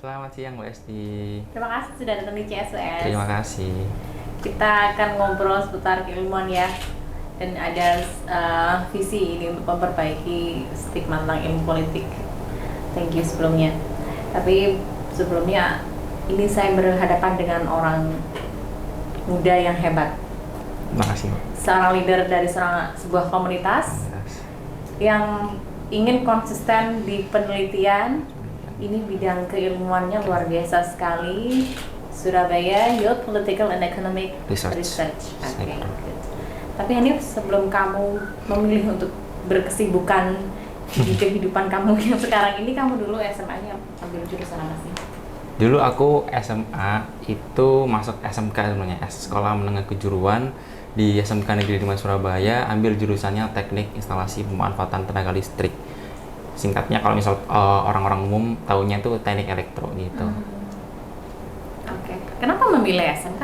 Selamat siang Mbak Esti. Terima kasih sudah datang di CSWS. Terima kasih. Kita akan ngobrol seputar keilmuan ya. Dan ada visi ini untuk memperbaiki stigma tentang ilmu politik. Thank you sebelumnya. Tapi sebelumnya ini saya berhadapan dengan orang muda yang hebat. Terima kasih Mbak. Seorang leader dari sebuah komunitas yang ingin konsisten di penelitian. Ini bidang keilmuannya luar biasa sekali. Surabaya Youth Political and Economic Research. Oke, good. Tapi Hanif, sebelum kamu memilih untuk berkesibukan di kehidupan kamu yang sekarang ini, kamu dulu SMA-nya ambil jurusan apa sih? Dulu aku SMA itu masuk SMK sebenarnya, Sekolah Menengah Kejuruan di SMK Negeri 5 Surabaya, ambil jurusannya Teknik Instalasi Pemanfaatan Tenaga Listrik. Singkatnya kalau misal orang-orang umum taunya itu teknik elektro gitu. Oke. Kenapa memilih SMK?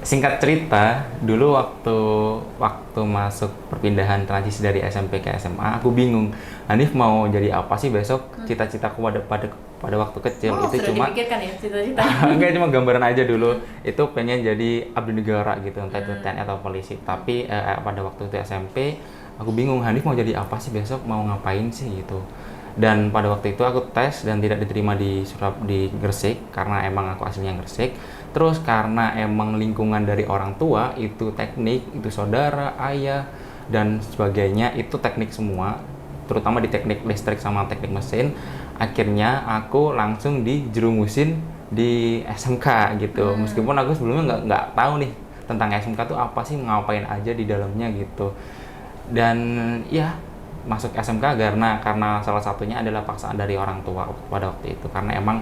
Singkat cerita, dulu waktu masuk perpindahan transisi dari SMP ke SMA, aku bingung. Hanif mau jadi apa sih besok? Cita-citaku pada waktu kecil itu sudah cuma dipikirkan ya cita-cita. enggak, cuma gambaran aja dulu. Itu pengen jadi abdi negara gitu, entah itu TNI atau polisi. Tapi pada waktu itu SMP, aku bingung Hanif mau jadi apa sih besok? Mau ngapain sih gitu. Dan pada waktu itu aku tes dan tidak diterima di Gresik karena emang aku aslinya Gresik. Terus karena emang lingkungan dari orang tua itu teknik, itu saudara, ayah dan sebagainya itu teknik semua, terutama di teknik listrik sama teknik mesin. Akhirnya aku langsung dijerumusin di SMK gitu. Meskipun aku sebelumnya nggak tahu nih tentang SMK tuh apa sih, ngapain aja di dalamnya gitu. Dan ya masuk SMK karena salah satunya adalah paksaan dari orang tua pada waktu itu, karena emang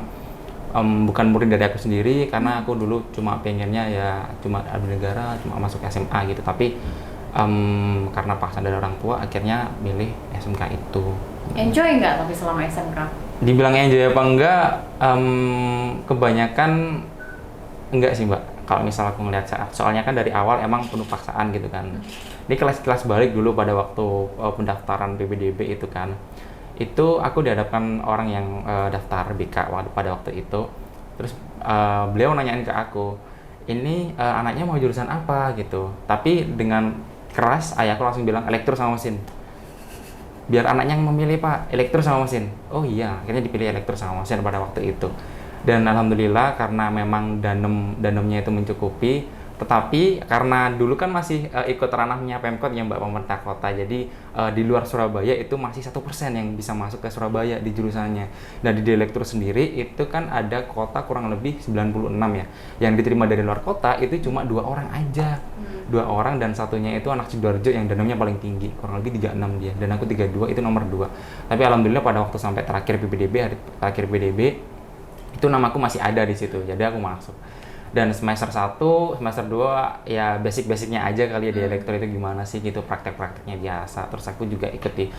bukan murid dari aku sendiri, karena aku dulu cuma pengennya ya cuma abdi negara, cuma masuk SMA gitu, tapi karena paksaan dari orang tua akhirnya milih SMK itu. Enjoy nggak tapi selama SMK? Dibilang enjoy apa enggak, kebanyakan enggak sih Mbak. Kalau misal aku ngeliat soalnya kan dari awal emang penuh paksaan gitu kan. Ini kelas balik dulu pada waktu pendaftaran PPDB itu kan. Itu aku dihadapkan orang yang daftar BK pada waktu itu. Terus beliau nanyain ke aku, ini anaknya mau jurusan apa gitu. Tapi dengan keras ayahku langsung bilang elektro sama mesin. Biar anaknya yang memilih Pak, elektro sama mesin. Oh iya, akhirnya dipilih elektro sama mesin pada waktu itu. Dan alhamdulillah karena memang danemnya itu mencukupi, tetapi karena dulu kan masih ikut ranahnya Pemkot ya Mbak, pemerintah kota, jadi di luar Surabaya itu masih 1% yang bisa masuk ke Surabaya di jurusannya. Nah di elektro sendiri itu kan ada kota kurang lebih 96 ya, yang diterima dari luar kota itu cuma 2 orang aja. 2 orang dan satunya itu anak Sidoarjo yang danemnya paling tinggi, kurang lebih 36 dia, dan aku 32, itu nomor 2. Tapi alhamdulillah pada waktu sampai terakhir PPDB itu namaku masih ada di situ, jadi aku masuk. Dan semester 1, semester 2 ya basic-basicnya aja kali ya di elektro itu gimana sih gitu, praktek-prakteknya biasa. Terus aku juga ikut di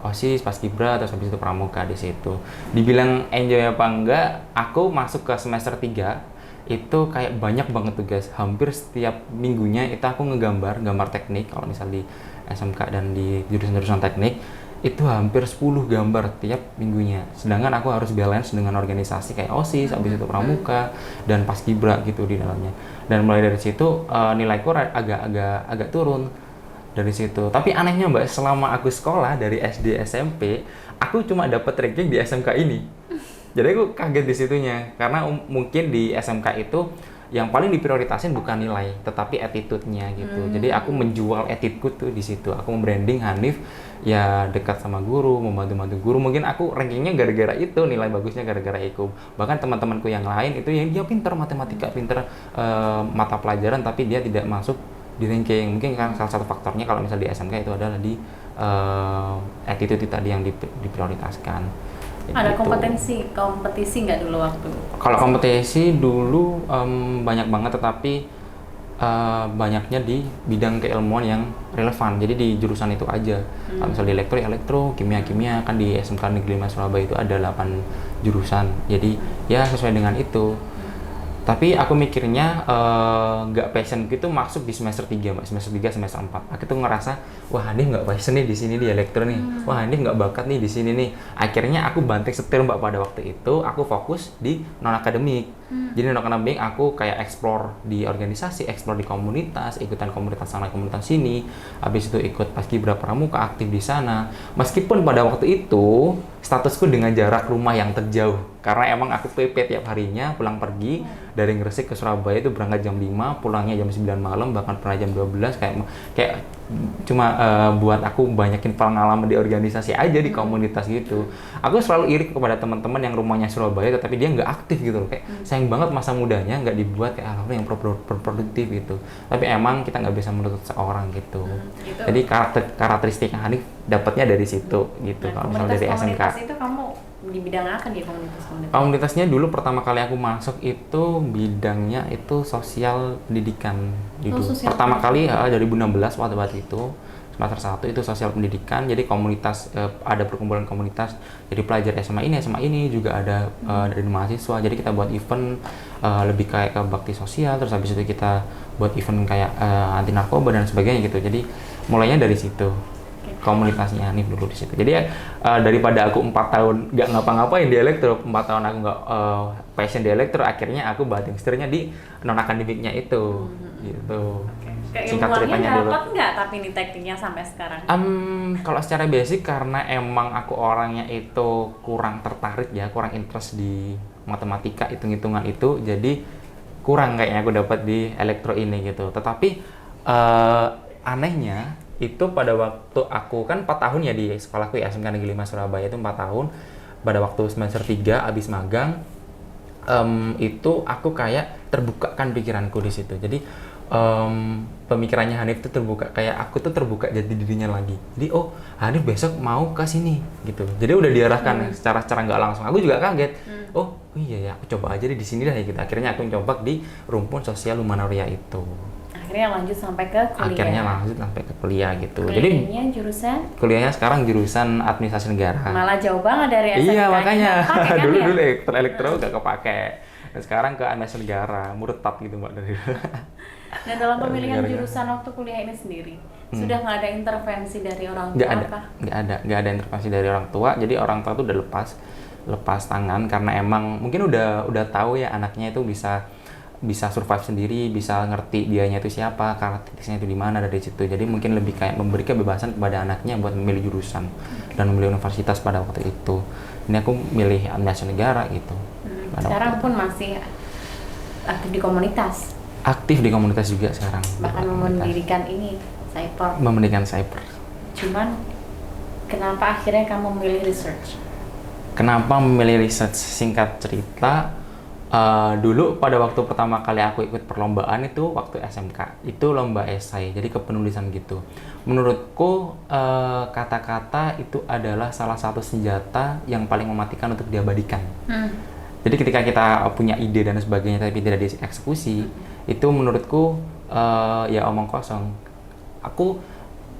OSIS, Paskibra, terus habis itu pramuka di situ. Dibilang enjoy apa enggak, aku masuk ke semester 3 itu kayak banyak banget tugas. Hampir setiap minggunya itu aku gambar teknik kalau misal di SMK dan di jurusan-jurusan teknik. Itu hampir 10 gambar tiap minggunya. Sedangkan aku harus balance dengan organisasi kayak OSIS, habis itu pramuka dan paskibra gitu di dalamnya. Dan mulai dari situ nilaiku agak turun dari situ. Tapi anehnya Mbak, selama aku sekolah dari SD SMP, aku cuma dapat ranking di SMK ini. Jadi aku kaget di situnya, karena mungkin di SMK itu yang paling diprioritasin bukan nilai, tetapi attitude-nya gitu. Jadi aku menjual attitude tuh di situ. Aku membranding Hanif ya dekat sama guru, membantu guru. Mungkin aku rankingnya gara-gara itu, nilai bagusnya gara-gara itu. Bahkan teman-temanku yang lain itu yang dia pintar matematika, pintar mata pelajaran, tapi dia tidak masuk di ranking. Mungkin kan salah satu faktornya kalau misal di SMK itu adalah di attitude tadi yang diprioritaskan. Ada Gitu. kompetisi nggak dulu waktu? Kalau kompetisi dulu banyak banget, tetapi banyaknya di bidang keilmuan yang relevan. Jadi di jurusan itu aja. Kalau misalnya di elektro, kimia, kan di SMK Negeri 5 Surabaya itu ada 8 jurusan. Jadi ya sesuai dengan itu. Tapi aku mikirnya nggak passion gitu masuk di semester 3, Mbak. Semester 3, semester 4. Aku tuh ngerasa, wah Hanif nggak passion nih di sini di elektro nih. Wah Hanif nggak bakat nih di sini nih. Akhirnya aku banting setir, Mbak, pada waktu itu. Aku fokus di non-akademik. Jadi non-akademik aku kayak explore di organisasi, explore di komunitas, ikutan komunitas sana, komunitas sini. Habis itu ikut Paskibra Pramuka, aktif di sana. Meskipun pada waktu itu statusku dengan jarak rumah yang terjauh. Karena emang aku PP tiap harinya pulang pergi dari Gresik ke Surabaya itu berangkat jam 5, pulangnya jam 9 malam, bahkan pernah jam 12 kayak cuma buat aku banyakin pengalaman di organisasi aja di komunitas gitu. Aku selalu iri kepada teman-teman yang rumahnya Surabaya tetapi dia nggak aktif gitu loh. Kayak sayang banget masa mudanya nggak dibuat kayak hal-hal yang produktif gitu. Tapi emang kita nggak bisa menuntut seorang gitu. Gitu. Jadi karakteristiknya Hanif dapatnya dari situ gitu. Nah, Kalau misalnya dari SMK. komunitas itu kamu di bidang apa di komunitas? Komunitasnya dulu pertama kali aku masuk itu bidangnya itu sosial pendidikan gitu. Sosial Pertama kali 2016 waktu itu semester 1 itu sosial pendidikan. Jadi komunitas ada perkumpulan komunitas. Jadi pelajar SMA ini juga ada dari mahasiswa. Jadi kita buat event lebih kayak ke bakti sosial. Terus habis itu kita buat event kayak anti narkoba dan sebagainya gitu. Jadi mulainya dari situ. Komunitasnya Hanif dulu di situ. Jadi daripada aku 4 tahun nggak ngapa-ngapain di elektro, 4 tahun aku nggak passion di elektro, akhirnya aku banting setirnya di non akademiknya itu, gitu. Singkat ceritanya dulu. Dapat nggak tapi ini tekniknya sampai sekarang? Kalau secara basic karena emang aku orangnya itu kurang tertarik ya, kurang interest di matematika, hitung-hitungan itu, jadi kurang kayaknya aku dapat di elektro ini gitu. Tetapi anehnya itu pada waktu aku kan 4 tahun ya di sekolahku ya SMK Negeri 5 Surabaya itu 4 tahun. Pada waktu semester 3 abis magang itu aku kayak terbuka kan pikiranku di situ. Jadi pemikirannya Hanif itu terbuka, kayak aku tuh terbuka jati dirinya lagi. Jadi oh Hanif besok mau ke sini gitu. Jadi udah diarahkan secara nggak langsung. Aku juga kaget. Oh iya ya, aku coba aja di sini dah ya gitu. Akhirnya aku coba di rumpun sosial Lumanoria itu. Akhirnya lanjut sampai ke kuliah. Akhirnya lanjut sampai ke kuliah gitu. Kuliahnya jurusan? Kuliahnya sekarang jurusan administrasi negara. Malah jauh banget dari SMK. Iya makanya. Kan dulu ya? elektro gak kepake. Dan sekarang ke administrasi negara, murtad gitu Mbak dari. Dan dalam pemilihan jurusan waktu kuliah ini sendiri, sudah nggak ada intervensi dari orang tua? Nggak ada intervensi dari orang tua. Jadi orang tua tuh udah lepas tangan karena emang mungkin udah tahu ya anaknya itu bisa survive sendiri, bisa ngerti dianya itu siapa, karakteristiknya itu di mana dari situ. Jadi mungkin lebih kayak memberi kebebasan kepada anaknya buat memilih jurusan dan memilih universitas pada waktu itu. Ini aku milih administrasi negara gitu. Sekarang pun masih aktif di komunitas. Aktif di komunitas juga sekarang. Bahkan mendirikan ini cyber. Mendirikan cyber. Cuman kenapa akhirnya kamu memilih research? Kenapa memilih research? Singkat cerita, dulu pada waktu pertama kali aku ikut perlombaan itu waktu SMK, itu lomba esai, jadi kepenulisan gitu. Menurutku kata-kata itu adalah salah satu senjata yang paling mematikan untuk diabadikan. Jadi ketika kita punya ide dan sebagainya tapi tidak dieksekusi, itu menurutku ya omong kosong.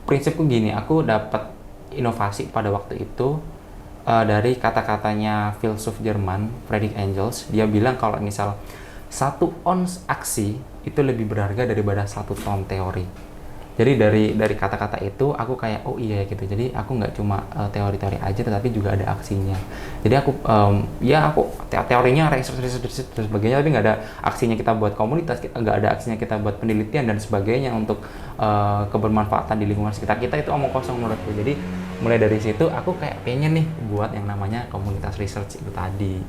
Prinsipku gini, aku dapat inovasi pada waktu itu dari kata-katanya filsuf Jerman Friedrich Engels. Dia bilang kalau misal 1 ons aksi itu lebih berharga daripada 1 ton teori. Jadi dari kata-kata itu aku kayak oh iya gitu. Jadi aku nggak cuma teori-teori aja tetapi juga ada aksinya. Jadi aku teorinya research dan sebagainya tapi nggak ada aksinya kita buat komunitas, nggak ada aksinya kita buat penelitian dan sebagainya untuk kebermanfaatan di lingkungan sekitar kita, itu omong kosong menurutku. Jadi mulai dari situ aku kayak pengen nih buat yang namanya komunitas research itu tadi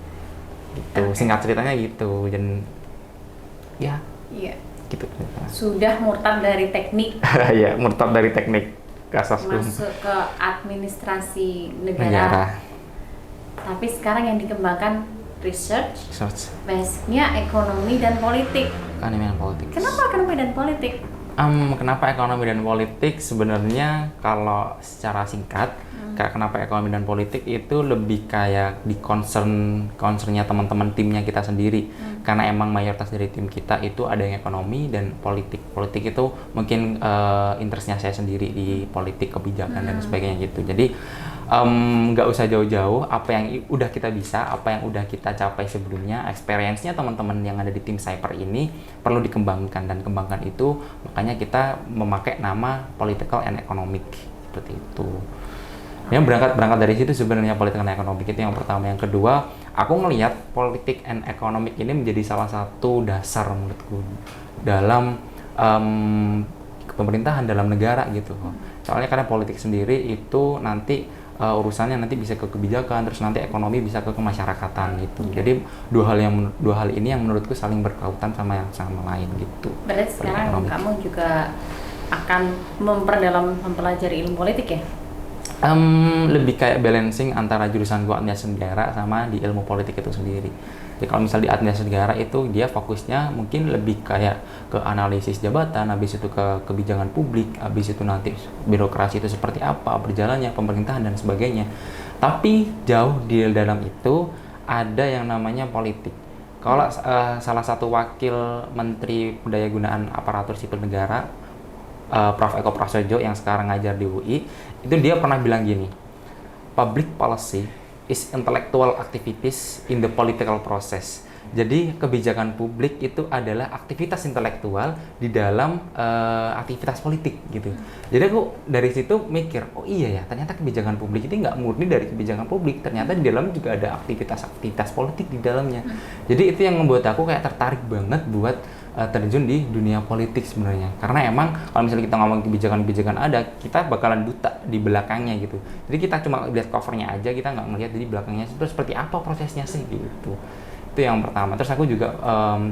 gitu. Singkat ceritanya gitu. Dan ya gitu. Sudah murtad dari teknik. Ya, murtad dari teknik kasasku. Masuk ke administrasi negara. Tapi sekarang yang dikembangkan research. Basicnya ekonomi dan politik. Ekonomi dan politik. Kenapa ekonomi dan politik? Kenapa ekonomi dan politik? Sebenarnya kalau secara singkat, kenapa ekonomi dan politik itu lebih kayak di concernnya teman-teman timnya kita sendiri. Karena emang mayoritas dari tim kita itu ada yang ekonomi dan politik. Politik itu mungkin interestnya saya sendiri di politik, kebijakan dan sebagainya gitu. Jadi nggak usah jauh-jauh, apa yang udah kita bisa, apa yang udah kita capai sebelumnya, experience-nya teman-teman yang ada di tim Cyper ini perlu dikembangkan, dan kembangkan itu makanya kita memakai nama Political and Economic seperti itu. Yang berangkat dari situ sebenarnya Political and Economic itu yang pertama. Yang kedua, aku ngelihat politik and economic ini menjadi salah satu dasar menurutku dalam pemerintahan dalam negara gitu. Soalnya karena politik sendiri itu nanti urusannya nanti bisa ke kebijakan, terus nanti ekonomi bisa ke kemasyarakatan gitu. Jadi dua hal ini yang menurutku saling berkaitan sama yang sama lain gitu. Berarti sekarang kamu juga akan mempelajari ilmu politik ya? Lebih kayak balancing antara jurusan gua administrasi negara sama di ilmu politik itu sendiri. Jadi kalau misal di administrasi negara itu dia fokusnya mungkin lebih kayak ke analisis jabatan, habis itu ke kebijakan publik, habis itu nanti birokrasi itu seperti apa, berjalannya pemerintahan dan sebagainya. Tapi jauh di dalam itu ada yang namanya politik. Kalau salah satu wakil Menteri Pendayagunaan Aparatur Sipil Negara, Prof. Eko Prasojo yang sekarang ngajar di UI, itu dia pernah bilang gini, public policy is intellectual activities in the political process. Jadi kebijakan publik itu adalah aktivitas intelektual di dalam aktivitas politik gitu. Jadi aku dari situ mikir, oh iya ya, ternyata kebijakan publik ini nggak murni dari kebijakan publik, ternyata di dalam juga ada aktivitas politik di dalamnya. Jadi itu yang membuat aku kayak tertarik banget buat terjun di dunia politik sebenarnya. Karena emang kalau misalnya kita ngomong kebijakan-kebijakan ada, kita bakalan buta di belakangnya gitu. Jadi kita cuma lihat covernya aja, kita nggak ngelihat di belakangnya itu seperti apa prosesnya sih gitu. Itu yang pertama. Terus aku juga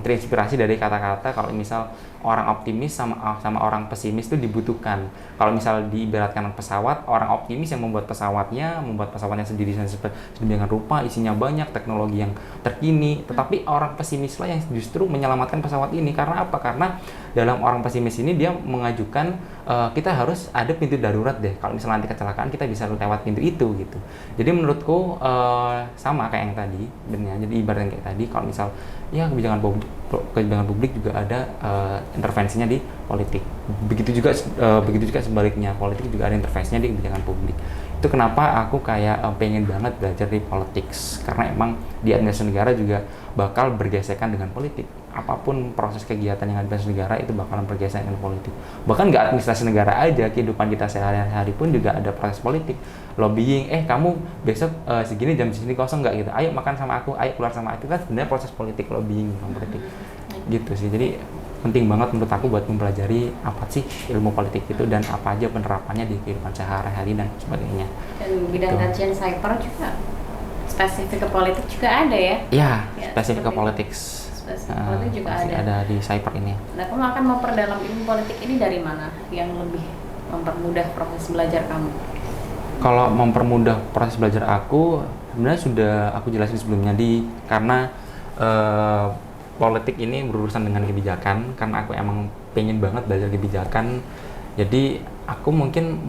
terinspirasi dari kata-kata kalau misal orang optimis sama orang pesimis itu dibutuhkan. Kalau misal diibaratkan pesawat, orang optimis yang membuat pesawatnya sendiri sedemikian rupa, isinya banyak, teknologi yang terkini. Tetapi orang pesimis lah yang justru menyelamatkan pesawat ini. Karena apa? Karena dalam orang pesimis ini dia mengajukan kita harus ada pintu darurat deh. Kalau misalnya nanti kecelakaan kita bisa lewat pintu itu gitu. Jadi menurutku sama kayak yang tadi, benar. Jadi ibaratnya kayak tadi, kalau misal ya kebijakan publik juga ada intervensinya di politik. Begitu juga sebaliknya, politik juga ada intervensinya di kebijakan publik. Itu kenapa aku kayak pengen banget belajar di politics, karena emang di administrasi negara juga bakal bergesekan dengan politik. Apapun proses kegiatan yang ada di administrasi negara itu bakalan bergesekan dengan politik. Bahkan nggak administrasi negara aja, kehidupan kita sehari-hari pun juga ada proses politik. Lobbying, kamu besok segini jam segini kosong nggak gitu, ayo makan sama aku, ayo keluar sama aku, kan sebenarnya proses politik, lobbying politik gitu sih. Jadi penting banget menurut aku buat mempelajari apa sih ilmu politik itu dan apa aja penerapannya di kehidupan sehari-hari dan sebagainya. Dan bidang kajian cyber juga spesifik ke politik juga ada ya? Iya, spesifik ke politik. Politik juga ada di cyber ini. Nah, kamu akan memperdalam ilmu politik ini dari mana yang lebih mempermudah proses belajar kamu? Kalau mempermudah proses belajar aku, sebenarnya sudah aku jelasin sebelumnya karena politik ini berurusan dengan kebijakan, karena aku emang pengen banget belajar kebijakan. Jadi aku mungkin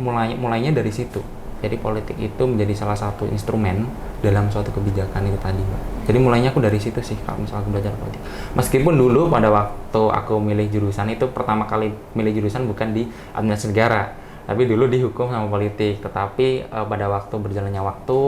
mulainya dari situ. Jadi politik itu menjadi salah satu instrumen dalam suatu kebijakan itu tadi, Mbak. Jadi mulainya aku dari situ sih kalau misalnya aku belajar politik. Meskipun dulu pada waktu aku milih jurusan itu pertama kali milih jurusan bukan di administrasi negara, tapi dulu di hukum sama politik. Tetapi pada waktu berjalannya waktu,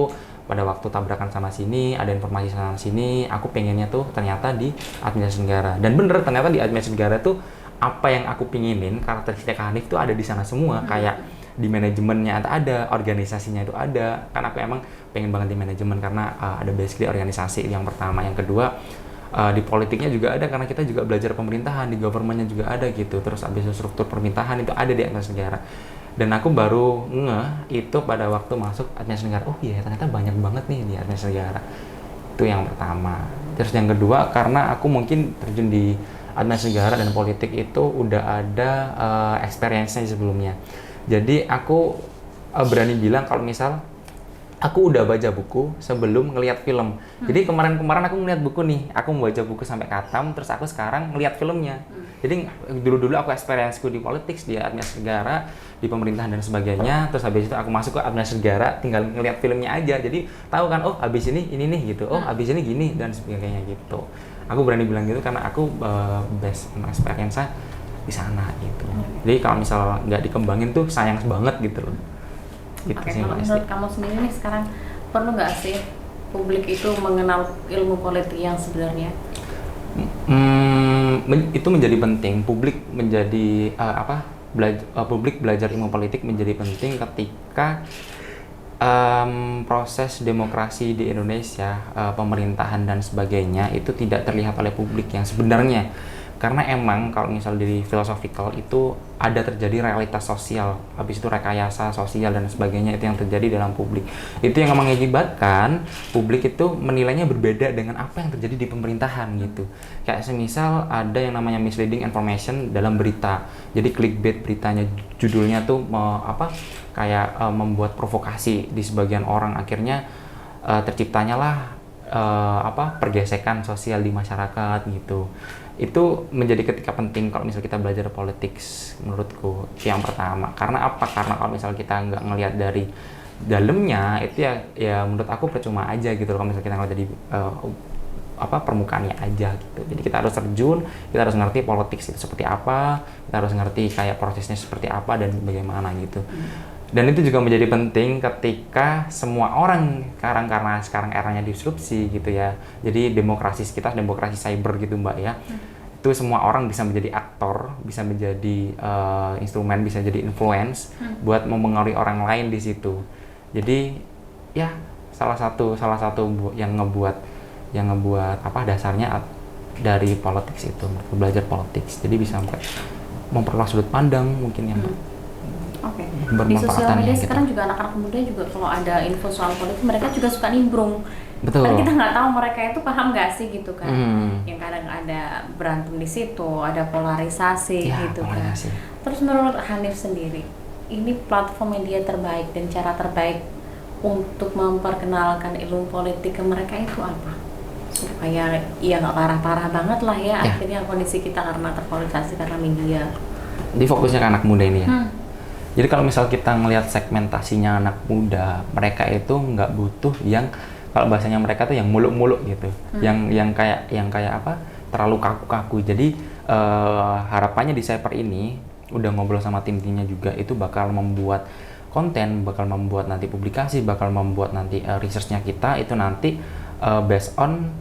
pada waktu tabrakan sana sini, ada informasi sana sini, aku pengennya tuh ternyata di administrasi negara. Dan bener, ternyata di administrasi negara tuh apa yang aku pinginin, karakteristik Hanif tuh ada di sana semua. Kayak di manajemennya ada, organisasinya itu ada. Kan aku emang pengen banget di manajemen karena ada basically organisasi yang pertama. Yang kedua, di politiknya juga ada karena kita juga belajar pemerintahan, di government-nya juga ada gitu. Terus habis itu struktur pemerintahan itu ada di administrasi negara. Dan aku baru itu pada waktu masuk administrasi negara. Oh iya, ternyata banyak banget nih di administrasi negara. Itu yang pertama. Terus yang kedua, karena aku mungkin terjun di administrasi negara dan politik itu udah ada experience-nya sebelumnya. Jadi aku berani bilang kalau misal aku udah baca buku sebelum ngelihat film. Jadi kemarin aku ngeliat buku nih, aku membaca buku sampai khatam, terus aku sekarang ngelihat filmnya. Jadi dulu aku experience-ku di politics, di administrasi negara, di pemerintahan dan sebagainya. Terus habis itu aku masuk ke administrasi negara, tinggal ngelihat filmnya aja. Jadi tahu kan, oh habis ini nih gitu, oh habis ini gini dan sebagainya gitu. Aku berani bilang gitu karena aku best experience di sana gitu. Jadi kalau misal nggak dikembangin tuh sayang banget gitu loh. Gitu Oke, sih kalau Mbak Esti. menurut kamu sendiri nih sekarang perlu nggak sih publik itu mengenal ilmu politik yang sebenarnya? Itu menjadi penting. Publik menjadi publik belajar ilmu politik menjadi penting ketika proses demokrasi di Indonesia, pemerintahan dan sebagainya itu tidak terlihat oleh publik yang sebenarnya. Karena emang kalau misal dari philosophical itu ada terjadi realitas sosial, habis itu rekayasa sosial dan sebagainya itu yang terjadi dalam publik. Itu yang mengakibatkan publik itu menilainya berbeda dengan apa yang terjadi di pemerintahan gitu. Kayak semisal ada yang namanya misleading information dalam berita. Jadi clickbait beritanya, judulnya tuh membuat provokasi di sebagian orang, akhirnya terciptanya lah pergesekan sosial di masyarakat gitu. Itu menjadi ketika penting kalau misal kita belajar politik menurutku yang pertama. Karena apa? Karena kalau misal kita nggak ngelihat dari dalamnya itu ya menurut aku percuma aja gitu kalau misal kita ngelihat dari permukaannya aja gitu. Jadi kita harus terjun, kita harus ngerti politik itu seperti apa, kita harus ngerti kayak prosesnya seperti apa dan bagaimana gitu. Dan itu juga menjadi penting ketika semua orang karena sekarang eranya disrupsi gitu ya. Jadi demokrasi kita demokrasi cyber gitu Mbak ya. Itu semua orang bisa menjadi aktor, bisa menjadi instrumen, bisa jadi influence buat mempengaruhi orang lain di situ. Jadi ya salah satu yang ngebuat dasarnya dari politik itu, belajar politik. Jadi bisa memperluas sudut pandang mungkin yang Oke. Di sosial media sekarang juga anak-anak muda juga kalau ada info soal politik mereka juga suka nimbrung. Betul. Kan kita nggak tahu mereka itu paham nggak sih gitu kan. Yang kadang ada berantem di situ, ada polarisasi ya, gitu polarisasi. kan. Terus menurut Hanif sendiri, ini platform media terbaik dan cara terbaik untuk memperkenalkan ilmu politik ke mereka itu apa? Supaya ya nggak parah-parah banget lah ya akhirnya kondisi kita karena terpolarisasi karena media. Di fokusnya ke anak muda ini ya. Jadi kalau misal kita ngelihat segmentasinya anak muda, mereka itu nggak butuh yang kalau bahasanya mereka tuh yang muluk-muluk gitu, yang kayak terlalu kaku-kaku. Jadi harapannya di Cyber ini udah ngobrol sama tim-timnya juga itu bakal membuat konten, bakal membuat nanti publikasi, bakal membuat nanti researchnya kita itu nanti based on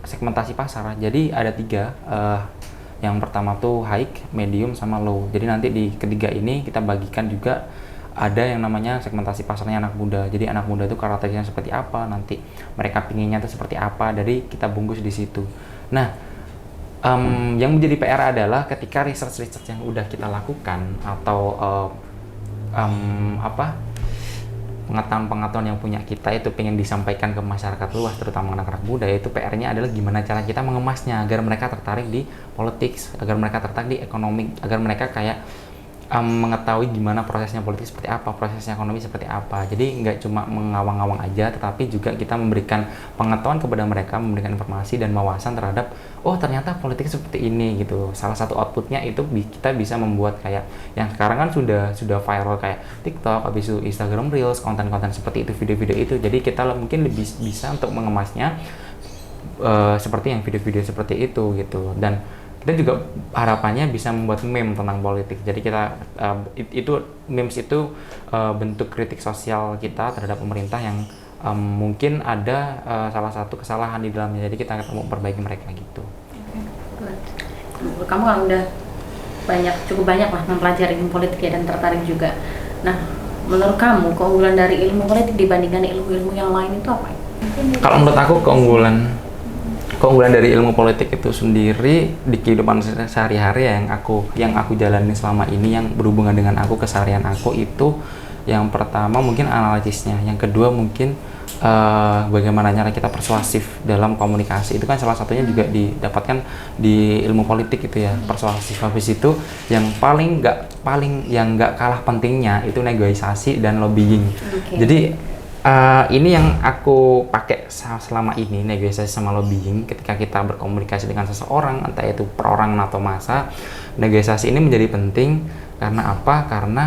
segmentasi pasar. Jadi ada 3. Yang pertama tuh high, medium, sama low. Jadi nanti di ketiga ini kita bagikan juga ada yang namanya segmentasi pasarnya anak muda. Jadi anak muda itu karakternya seperti apa, nanti mereka pinginnya itu seperti apa, dari kita bungkus di situ. Nah, yang menjadi PR adalah ketika research yang udah kita lakukan atau pengetahuan yang punya kita itu pengen disampaikan ke masyarakat luas, terutama anak-anak muda, yaitu PR-nya adalah gimana cara kita mengemasnya agar mereka tertarik di politik, agar mereka tertarik di ekonomi, agar mereka kayak mengetahui gimana prosesnya politik seperti apa, prosesnya ekonomi seperti apa. Jadi nggak cuma mengawang-awang aja, tetapi juga kita memberikan pengetahuan kepada mereka, memberikan informasi dan wawasan terhadap oh ternyata politik seperti ini gitu. Salah satu outputnya itu kita bisa membuat kayak yang sekarang kan sudah viral kayak TikTok, habis itu Instagram Reels, konten-konten seperti itu, video-video itu. Jadi kita mungkin lebih bisa untuk mengemasnya seperti yang video-video seperti itu gitu. Dan kita juga harapannya bisa membuat meme tentang politik. Jadi kita memes itu bentuk kritik sosial kita terhadap pemerintah yang mungkin ada salah satu kesalahan di dalamnya. Jadi kita mau perbaiki mereka gitu. Kamu kan udah cukup banyak lah mempelajari ilmu politik ya dan tertarik juga. Nah, menurut kamu keunggulan dari ilmu politik dibandingkan ilmu-ilmu yang lain itu apa? Kalau menurut aku keunggulan dari ilmu politik itu sendiri di kehidupan sehari-hari yang aku jalani selama ini, yang berhubungan dengan aku, keseharian aku, itu yang pertama mungkin analisisnya, yang kedua mungkin bagaimana cara kita persuasif dalam komunikasi. Itu kan salah satunya juga didapatkan di ilmu politik itu ya, persuasif. Habis itu yang nggak kalah pentingnya itu negosiasi dan lobbying. Jadi ini yang aku pakai selama ini, negosiasi sama lobbying. Ketika kita berkomunikasi dengan seseorang, entah itu perorangan atau massa, negosiasi ini menjadi penting. Karena apa? Karena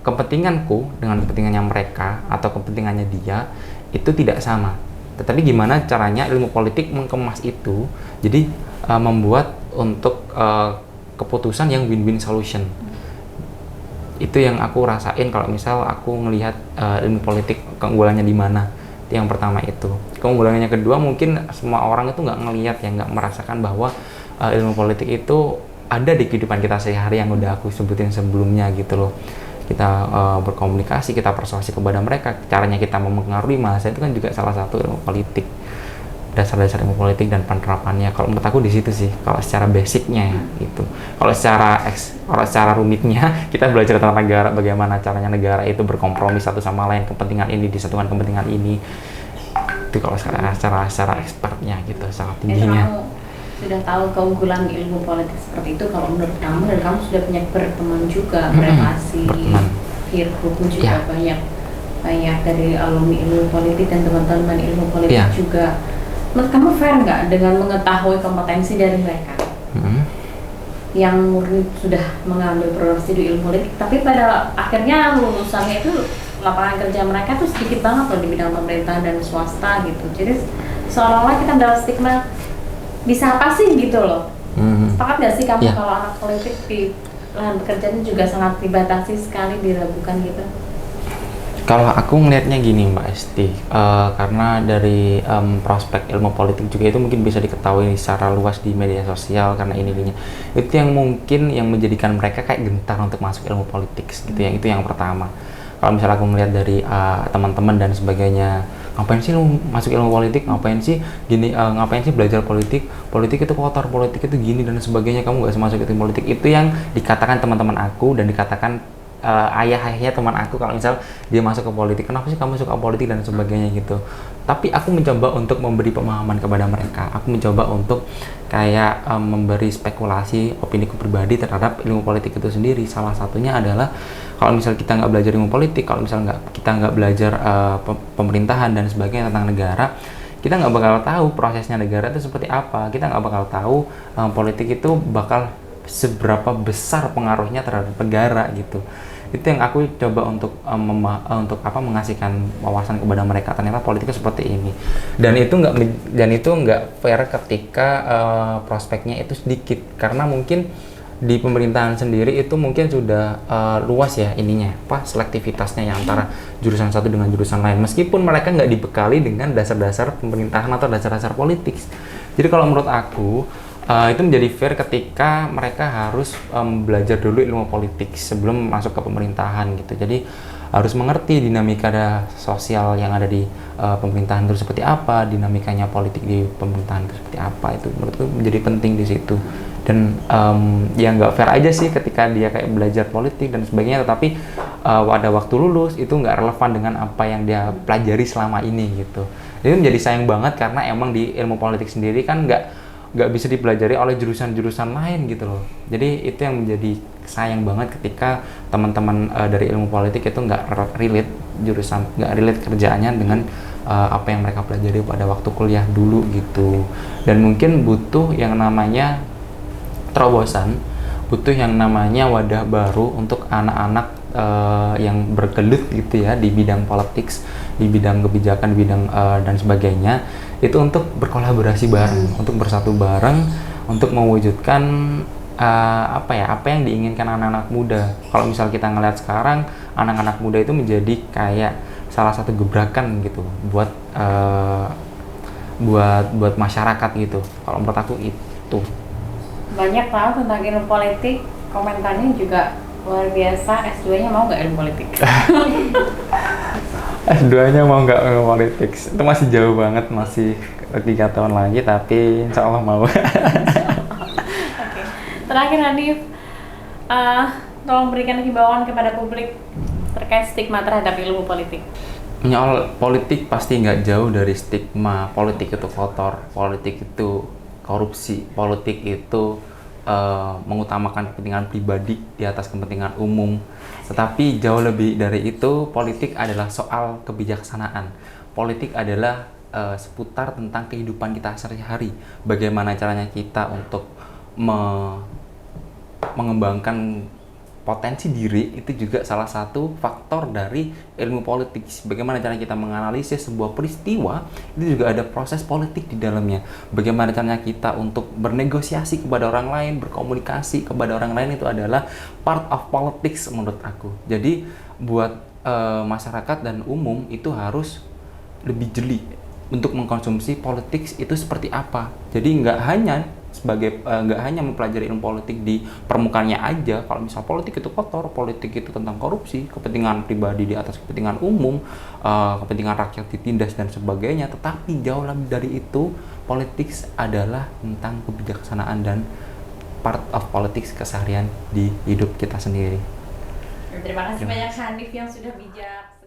kepentinganku dengan kepentingannya mereka atau kepentingannya dia itu tidak sama. Tetapi gimana caranya ilmu politik mengemas itu, jadi membuat untuk keputusan yang win-win solution. Itu yang aku rasain kalau misal aku ngelihat ilmu politik keunggulannya di mana. Itu yang pertama itu. Keunggulannya kedua mungkin semua orang itu nggak ngelihat ya, nggak merasakan bahwa ilmu politik itu ada di kehidupan kita sehari-hari yang udah aku sebutin sebelumnya gitu loh. Kita berkomunikasi, kita persuasi kepada mereka, caranya kita mempengaruhi massa itu kan juga salah satu ilmu politik. Dasar-dasar ilmu politik dan penerapannya, kalau menurut aku di situ sih kalau secara basicnya ya itu. Kalau secara rumitnya kita belajar tentang negara, bagaimana caranya negara itu berkompromi satu sama lain, kepentingan ini disatukan kepentingan ini, itu kalau secara expertnya gitu, secara tingginya. Kamu sudah tahu keunggulan ilmu politik seperti itu kalau menurut kamu, dan kamu sudah banyak berteman juga, berrelasi, peer groupmu juga banyak dari alumni ilmu politik dan teman-teman ilmu politik juga. Menurut kamu fair nggak dengan mengetahui kompetensi dari mereka yang murni sudah mengambil program studi ilmu politik, tapi pada akhirnya lulusannya itu lapangan kerja mereka tuh sedikit banget loh di bidang pemerintahan dan swasta gitu. Jadi seolah-olah kita dalam stigma bisa apa sih gitu loh. Sepakat nggak sih kamu kalau anak politik di lahan pekerjaannya juga sangat dibatasi sekali, diragukan gitu? Kalau aku ngelihatnya gini Mbak Esti, karena dari prospek ilmu politik juga itu mungkin bisa diketahui secara luas di media sosial karena ini itu yang mungkin yang menjadikan mereka kayak gentar untuk masuk ilmu politik gitu ya. Itu yang pertama. Kalau misalnya aku ngelihat dari teman-teman dan sebagainya, ngapain sih lu masuk ilmu politik, ngapain sih gini, ngapain sih belajar politik itu kotor, politik itu gini dan sebagainya, kamu nggak masuk ilmu politik. Itu yang dikatakan teman-teman aku dan dikatakan ayah-ayahnya teman aku kalau misal dia masuk ke politik, kenapa sih kamu suka politik dan sebagainya gitu. Tapi aku mencoba untuk memberi pemahaman kepada mereka, aku mencoba untuk kayak memberi spekulasi opiniku pribadi terhadap ilmu politik itu sendiri. Salah satunya adalah kalau misal kita nggak belajar ilmu politik, kalau misal kita nggak belajar pemerintahan dan sebagainya tentang negara, kita nggak bakal tahu prosesnya negara itu seperti apa, kita nggak bakal tahu politik itu bakal seberapa besar pengaruhnya terhadap negara gitu. Itu yang aku coba untuk mengasihkan wawasan kepada mereka, ternyata politik seperti ini. Dan itu nggak fair ketika prospeknya itu sedikit, karena mungkin di pemerintahan sendiri itu mungkin sudah luas ya ininya, selektivitasnya ya antara jurusan satu dengan jurusan lain, meskipun mereka nggak dibekali dengan dasar-dasar pemerintahan atau dasar-dasar politik. Jadi kalau menurut aku itu menjadi fair ketika mereka harus belajar dulu ilmu politik sebelum masuk ke pemerintahan gitu. Jadi harus mengerti dinamika sosial yang ada di pemerintahan itu seperti apa, dinamikanya politik di pemerintahan itu seperti apa. Itu menurutku menjadi penting di situ. Dan ya nggak fair aja sih ketika dia kayak belajar politik dan sebagainya, tetapi pada waktu lulus itu nggak relevan dengan apa yang dia pelajari selama ini gitu. Jadi menjadi sayang banget karena emang di ilmu politik sendiri kan nggak bisa dipelajari oleh jurusan-jurusan lain gitu loh. Jadi itu yang menjadi sayang banget ketika teman-teman dari ilmu politik itu nggak relate kerjaannya dengan apa yang mereka pelajari pada waktu kuliah dulu gitu. Dan mungkin butuh yang namanya terobosan, butuh yang namanya wadah baru untuk anak-anak yang bergelut gitu ya di bidang politik, di bidang kebijakan, di bidang dan sebagainya, itu untuk berkolaborasi bareng, untuk bersatu bareng, untuk mewujudkan apa yang diinginkan anak-anak muda. Kalau misal kita ngeliat sekarang, anak-anak muda itu menjadi kayak salah satu gebrakan gitu buat masyarakat gitu. Kalau menurut aku itu. Banyak tahu tentang ilmu politik, komentarnya juga luar biasa. S2-nya mau nggak ilmu politik? S2-nya mau nggak ilmu politik? Itu masih jauh banget, masih 3 tahun lagi, tapi insya Allah mau. Oke. Terakhir Hanif, tolong berikan himbauan kepada publik terkait stigma terhadap ilmu politik. Menyoal politik pasti nggak jauh dari stigma politik itu kotor, politik itu korupsi, politik itu mengutamakan kepentingan pribadi di atas kepentingan umum. Tetapi jauh lebih dari itu, politik adalah soal kebijaksanaan. Politik adalah seputar tentang kehidupan kita sehari-hari. Bagaimana caranya kita untuk mengembangkan potensi diri itu juga salah satu faktor dari ilmu politik. Bagaimana cara kita menganalisis sebuah peristiwa, itu juga ada proses politik di dalamnya. Bagaimana caranya kita untuk bernegosiasi kepada orang lain, berkomunikasi kepada orang lain, itu adalah part of politics menurut aku. Jadi buat masyarakat dan umum itu harus lebih jeli untuk mengkonsumsi politik itu seperti apa. Jadi nggak hanya mempelajari ilmu politik di permukaannya aja. Kalau misal politik itu kotor, politik itu tentang korupsi, kepentingan pribadi di atas kepentingan umum, kepentingan rakyat ditindas dan sebagainya. Tetapi jauh lebih dari itu, politik adalah tentang kebijaksanaan dan part of politics keseharian di hidup kita sendiri. Terima kasih banyak Hanif yang sudah bijak.